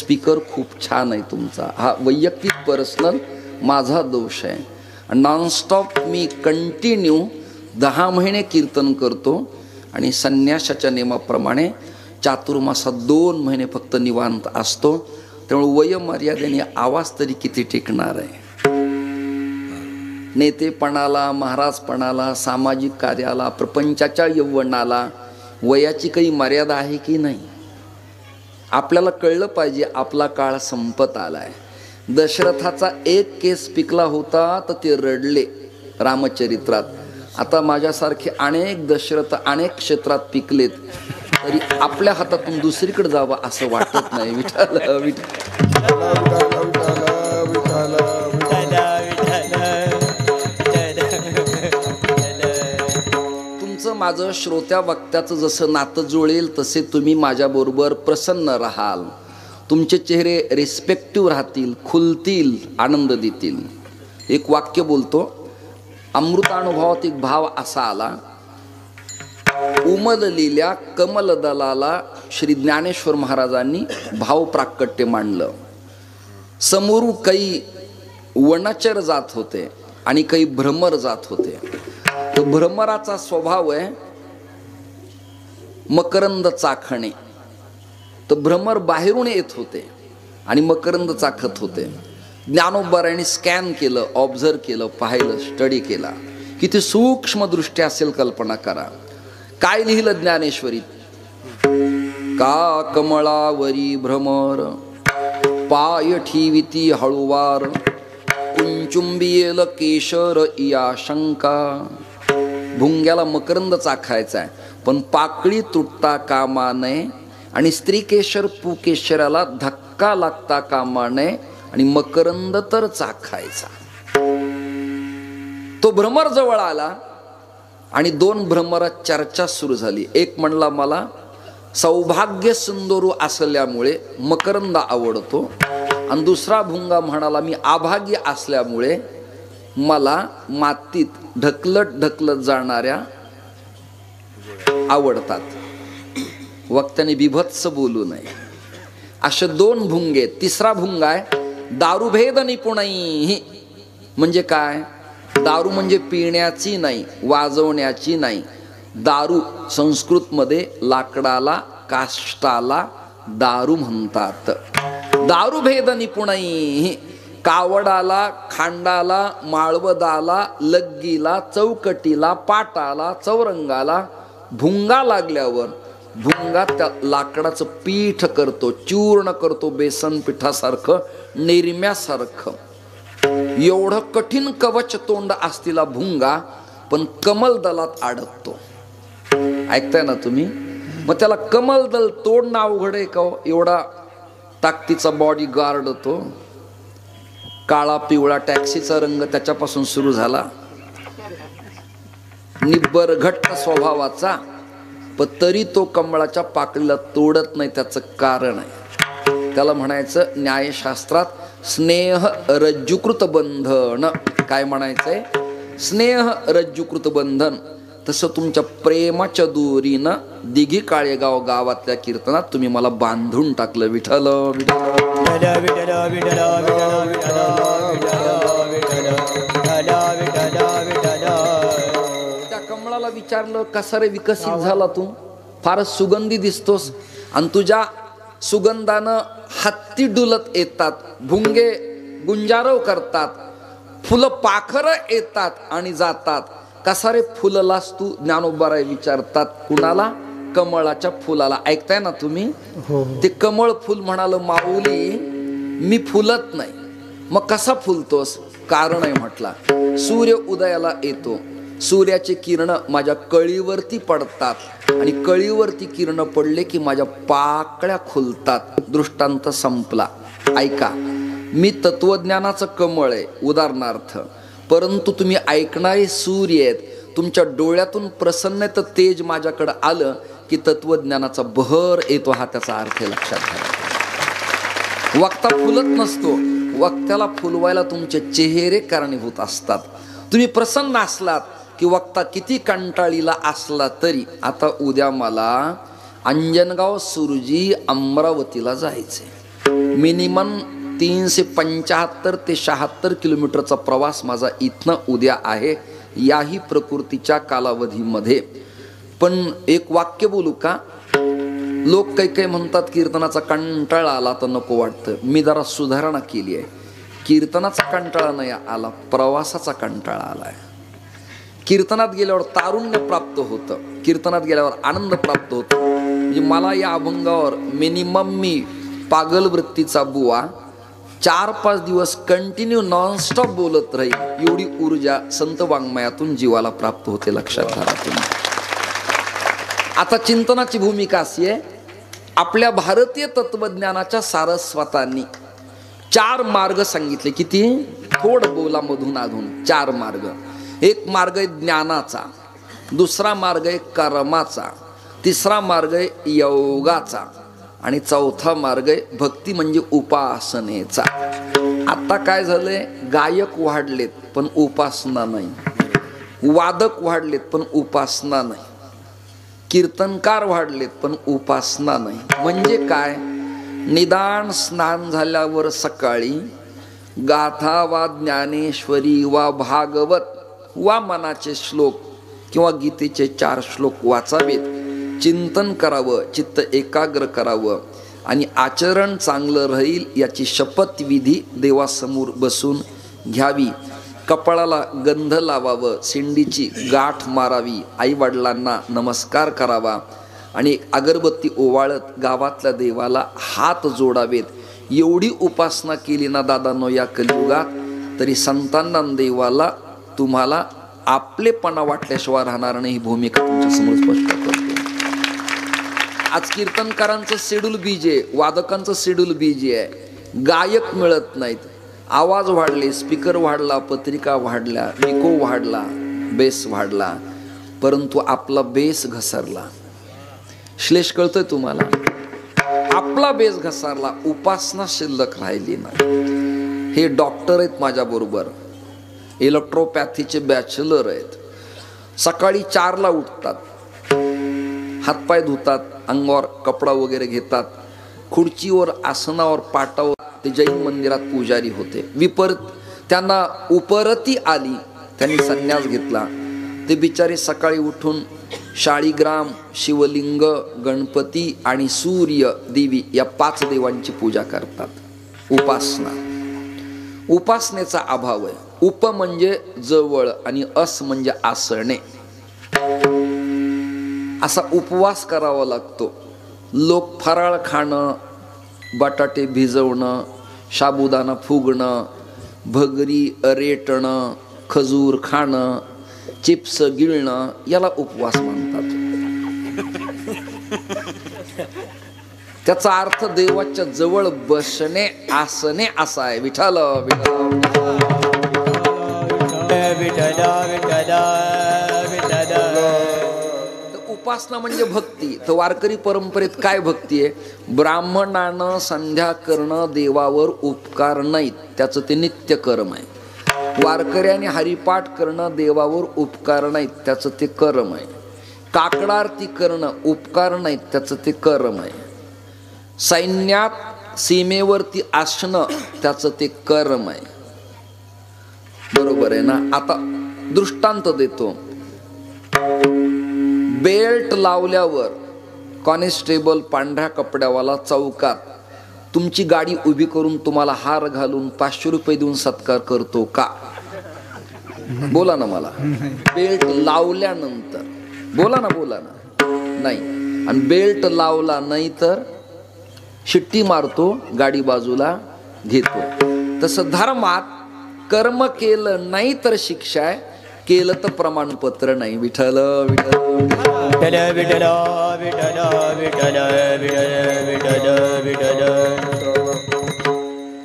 Speaker खूप छान आहे तुमचा, हा वैयक्तिक पर्सनल माझा दोष आहे. नॉनस्टॉप मी कंटिन्यू 10 महिने कीर्तन करतो आणि संन्यासाच्या नियमाप्रमाणे चातुर्मासात 2 महिने फक्त निवांत असतो. त्यामुळे वयोमर्यादेने आवाज तरी किती टिकणार आहे. नेतेपणाला, महाराजपणाला, सामाजिक कार्याला, प्रपंचाच्या यौवनाला वयाची काही मर्यादा आहे की नाही. आपल्याला कळलं पाहिजे आपला काळ संपत आलाय. दशरथाचा एक केस पिकला होता तर ते रडले रामचरित्रात. आता माझ्यासारखे अनेक दशरथ अनेक क्षेत्रात पिकलेत तरी आपल्या हातातून दुसरीकडे जावं असं वाटत नाही. विठ्ठल तुमचं माझं श्रोत्या वक्त्याचं जसं नातं जुळेल तसे तुम्ही माझ्याबरोबर प्रसन्न राहाल. तुमचे चेहरे रिस्पेक्टिव्ह राहतील, खुलतील, आनंद देतील. एक वाक्य बोलतो. अमृतानुभवात एक भाव असा आला. उमललेल्या कमलदलाला श्री ज्ञानेश्वर महाराजांनी भाव प्राकट्य मांडलं. समोरून काही वनचर जात होते आणि काही भ्रमर जात होते. तो भ्रमराचा स्वभाव आहे मकरंद चाखणे. तर भ्रमर बाहेरून येत होते आणि मकरंद चाखत होते. ज्ञानोबारायांनी स्कॅन केलं, ऑब्झर्व केलं, पाहिलं, स्टडी केला. किती सूक्ष्म दृष्टी असेल कल्पना करा. काय लिहिलं ज्ञानेश्वरीत? का कमळावरी भ्रमर पाय ठेविती हळुवार कुंचुंबियेल केशर या शंका. भुंग्याला मकरंद चाखायचा आहे पण पाकळी तुटता कामा नये आणि स्त्री केशर पुकेशराला धक्का लागता कामा नये आणि मकरंद तर चाखायचा. तो भ्रमर जवळ आला आणि 2 भ्रमरात चर्चा सुरू झाली. एक म्हणला मला सौभाग्य सुंदरू असल्यामुळे मकरंद आवडतो आणि दुसरा भुंगा म्हणाला मी अभागी असल्यामुळे मला मातीत ढकलत ढकलत जाणाऱ्या आवडतात. वक्त्याने बिभत्स बोलू नये. असे 2 भुंगे. तिसरा भुंगा आहे दारुभेद निपुणही. म्हणजे काय? दारू म्हणजे पिण्याची नाही, वाजवण्याची नाही. दारू संस्कृतमध्ये लाकडाला, काष्टाला दारू म्हणतात. दारुभेद निपुणही. कावडाला, खांडाला, माळवदाला, लग्गीला, चौकटीला, पाटाला, चौरंगाला भुंगा लागल्यावर भुंगा त्या लाकडाचं पीठ करतो, चूर्ण करतो, बेसन पिठासारखं, निरम्यासारखं. एवढं कठीण कवच तोंड असलेला भुंगा पण कमलदलात अडकतो. ऐकताय ना तुम्ही? मग त्याला कमलदल तोडणं अवघड आहे का? एवढा ताकदीचा बॉडी गार्ड तो. काळा पिवळा टॅक्सीचा रंग त्याच्यापासून सुरू झाला. निब्बर घट्ट स्वभावाचा पण तरी तो कमळाच्या पाकळीला तोडत नाही. त्याचं कारण आहे. त्याला म्हणायचं न्यायशास्त्रात स्नेह रज्जुकृत बंधन. काय म्हणायचंय? स्नेह रज्जुकृत बंधन. तसं तुमच्या प्रेमाच्या दोरीनं दिघी काळेगाव गावातल्या कीर्तनात तुम्ही मला बांधून टाकलं. विठ्ठल त्या कमळाला विचारलं कसा रे विकसित झाला तू? फारच सुगंधी दिसतोस आणि तुझ्या सुगंधानं हत्ती डुलत येतात, भुंगे गुंजारव करतात, फुलं पाखरं येतात आणि जातात. कसा रे फुललास तू? ज्ञानोबाराय विचारतात. कुणाला? कमळाच्या फुलाला. ऐकताय ना तुम्ही? ते कमळ फुल म्हणाल माऊली मी फुलत नाही. मग कसा फुलतोस? कारण आहे म्हटला. सूर्य उदयाला येतो, सूर्याचे किरण माझ्या कळीवरती पडतात आणि कळीवरती किरण पडले की माझ्या पाकळ्या खुलतात. दृष्टांत संपला. ऐका, मी तत्वज्ञानाचं कमळ आहे उदाहरणार्थ, परंतु तुम्ही ऐकणारे सूर्य आहेत. तुमच्या डोळ्यातून प्रसन्नतेचं तेज माझ्याकडे आलं की तत्वज्ञानाचा बहर येतो. हा त्याचा अर्थ लक्षात घ्या. वक्ता फुलत नसतो, वक्त्याला फुलवायला तुमचे चेहरे कारणीभूत असतात. तुम्ही प्रसन्न असलात की वक्ता किती कंटाळीला असला तरी, आता उद्या मला अंजनगाव सुरजी अमरावतीला जायचे, मिनिमम 375 ते 76 किलोमीटरचा प्रवास माझा इथनं उद्या आहे, याही प्रकृतीच्या कालावधीमध्ये. पण एक वाक्य बोलू का? लोक काही म्हणतात कीर्तनाचा कंटाळा आला तर नको वाटतं. मी जरा सुधारणा केली आहे. कीर्तनाचा कंटाळा नाही आला, प्रवासाचा कंटाळा आलाय. कीर्तनात गेल्यावर तारुण्य प्राप्त होतं, कीर्तनात गेल्यावर आनंद प्राप्त होतो. म्हणजे मला या अभंगावर मिनिमम मी पागल वृत्तीचा बुवा 4-5 दिवस कंटिन्यू नॉनस्टॉप बोलत राहील, एवढी ऊर्जा संत वाङ्मयातून जीवाला प्राप्त होते. लक्षात घ्या तुम्ही. आता चिंतनाची भूमिका अशी आहे, आपल्या भारतीय तत्वज्ञानाच्या सारस्वतांनी 4 मार्ग सांगितले. किती? थोडं बोला मधून अधून. 4 मार्ग. एक मार्ग आहे ज्ञानाचा, दुसरा मार्ग आहे कर्माचा, तिसरा मार्ग आहे योगाचा आणि चौथा मार्ग आहे भक्ती म्हणजे उपासनेचा. आता काय झालंय, गायक वाढलेत पण उपासना नाही, वादक वाढलेत पण उपासना नाही, कीर्तनकार वाढलेत पण उपासना नाही. म्हणजे काय? निदान स्नान झाल्यावर सकाळी गाथा वा ज्ञानेश्वरी वा भागवत वा मनाचे श्लोक किंवा गीतेचे 4 श्लोक वाचावेत, चिंतन करावं, चित्त एकाग्र करावं आणि आचरण चांगलं राहील याची शपथविधी देवासमोर बसून घ्यावी. कपाळाला गंध लावावं, शिंडीची गाठ मारावी, आई वडिलांना नमस्कार करावा आणि अगरबत्ती ओवाळत गावातल्या देवाला हात जोडावेत. एवढी उपासना केली ना दादांनो या कलियुगात, तरी संतांना देवाला तुम्हाला आपलेपणा वाटल्याशिवाय राहणार नाही. ही भूमिका तुमच्या समोर स्पष्ट करतो. आज कीर्तनकारांचं शेड्यूल बिजी आहे, वादकांचं शेड्यूल बिजी आहे, गायक मिळत नाहीत. आवाज वाढले, स्पीकर वाढला, पत्रिका वाढल्या, मिको वाढला, बेस वाढला, परंतु आपला बेस घसरला. श्लेष कळतोय तुम्हाला? आपला बेस घसरला, उपासना शिल्लक राहिली नाही. हे डॉक्टर आहेत माझ्या बरोबर, इलेक्ट्रोपॅथीचे बॅचलर आहेत. सकाळी 4ला उठतात, हातपाय धुतात, अंगावर कपडा वगैरे घेतात, खुर्चीवर आसनावर पाटावर ते जैन मंदिरात पुजारी होते. त्यांना उपरती आली, त्यांनी संन्यास घेतला. ते बिचारे सकाळी उठून शाळीग्राम, शिवलिंग, गणपती आणि सूर्य देवी या 5 देवांची पूजा करतात. उपासना. उपासनेचा अभाव आहे. उप म्हणजे जवळ आणि अस म्हणजे आसणे. असा उपवास करावा लागतो. लोक फराळ खाणं, बटाटे भिजवणं, साबुदाणा फुगणं, भगरी रेटणं, खजूर खाणं, चिप्स गिळणं याला उपवास म्हणतात. त्याचा अर्थ देवाच्या जवळ बसणे, आसने असा आहे. विठ्ठल उपासना म्हणजे भक्ती. तर वारकरी परंपरेत काय भक्ती आहे? ब्राह्मणानं संध्या करणं देवावर उपकार नाहीत, त्याचं ते नित्य कर्म आहे. वारकऱ्याने हरिपाठ करणं देवावर उपकार नाहीत, त्याचं ते कर्म आहे. काकडारती करणं उपकार नाहीत, त्याचं ते कर्म आहे. सैन्यात सीमेवरती असणं त्याचं ते कर्म आहे. बरोबर आहे ना? आता दृष्टांत देतो. बेल्ट लावल्यावर कॉन्स्टेबल पांढऱ्या कपड्यावाला चौकात तुमची गाडी उभी करून तुम्हाला हार घालून 500 रुपये देऊन सत्कार करतो का? बोला ना मला. बेल्ट लावल्यानंतर बोला ना. नाही. आणि बेल्ट लावला नाही तर शिट्टी मारतो, गाडी बाजूला घेतो. तसं धर्मात कर्म केलं नाही तर शिक्षा आहे, केलं तर प्रमाणपत्र नाही. विठ्ठल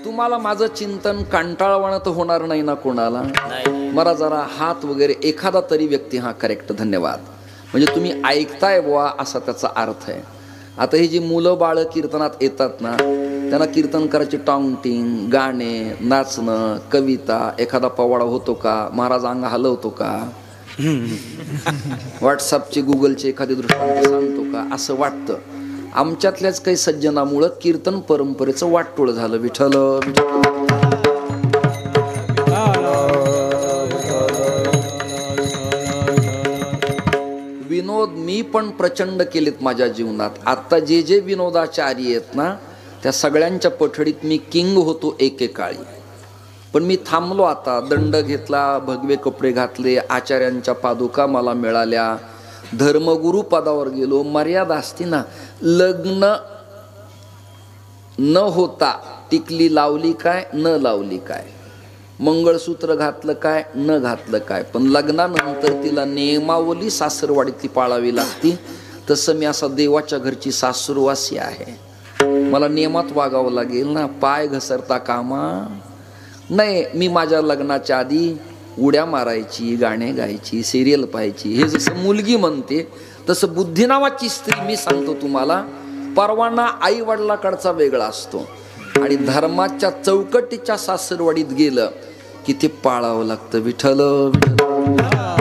तुम्हाला माझं चिंतन कंटाळवाणं तर होणार नाही ना कोणाला? मला जरा हात वगैरे एखादा तरी व्यक्ती, हा करेक्ट, धन्यवाद, म्हणजे तुम्ही ऐकताय बुवा असा त्याचा अर्थ आहे. आता ही जी मुलं बाळ कीर्तनात येतात ना, त्यांना कीर्तन करायची टाउंटिंग, गाणे, नाचणं, कविता, एखादा पवाडा होतो का? महाराज अंग हलवतो का? व्हॉट्सअपचे गुगलचे एखादी दृष्टांत सांगतो का? असं वाटतं. आमच्यातल्याच काही सज्जनामुळं कीर्तन परंपरेचं वाटोळ झालं. विठ्ठल विनोद मी पण प्रचंड केलेत माझ्या जीवनात. आता जे जे विनोदाचारी आहेत ना, त्या सगळ्यांच्या पठडीत मी किंग होतो एकेकाळी. पण मी थांबलो आता. दंड घेतला, भगवे कपडे घातले, आचार्यांच्या पादुका मला मिळाल्या, धर्मगुरु पदावर गेलो. मर्यादा असती ना. लग्न न होता टिकली लावली काय, न लावली काय, मंगळसूत्र घातलं काय, न घातलं काय, पण लग्नानंतर तिला नियमावली सासरवाडीतली पाळावी लागती. तसं मी असा देवाच्या घरची सासूरवासी आहे. मला नियमात वागावं लागेल ना. पाय घसरता कामा नाही. मी माझ्या लग्नाच्या आधी उड्या मारायची, गाणे गायची, सिरियल पाहायची. हे जसं मुलगी म्हणते तसं बुद्धी नावाची स्त्री मी सांगतो तुम्हाला, परवाना आई वडिलाकडचा वेगळा असतो आणि धर्माच्या चौकटीच्या सासरवाडीत गेलं की ते पाळावं लागतं. विठ्ठल विठ्ठल.